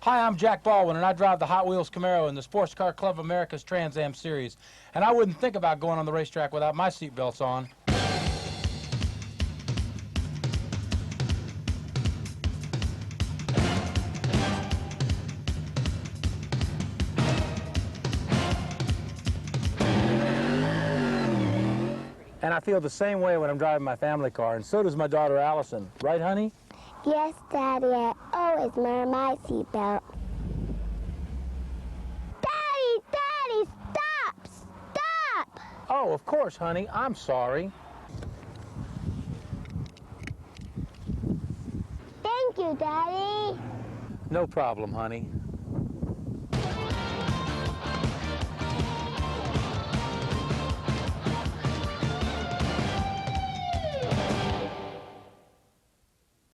Hi, I'm Jack Baldwin, and I drive the Hot Wheels Camaro in the Sports Car Club of America's Trans Am Series. And I wouldn't think about going on the racetrack without my seatbelts on. And I feel the same way when I'm driving my family car, and so does my daughter Allison. Right, honey? Yes, Daddy, I always wear my seatbelt. Daddy, stop! Stop! Oh, of course, honey. I'm sorry. Thank you, Daddy. No problem, honey.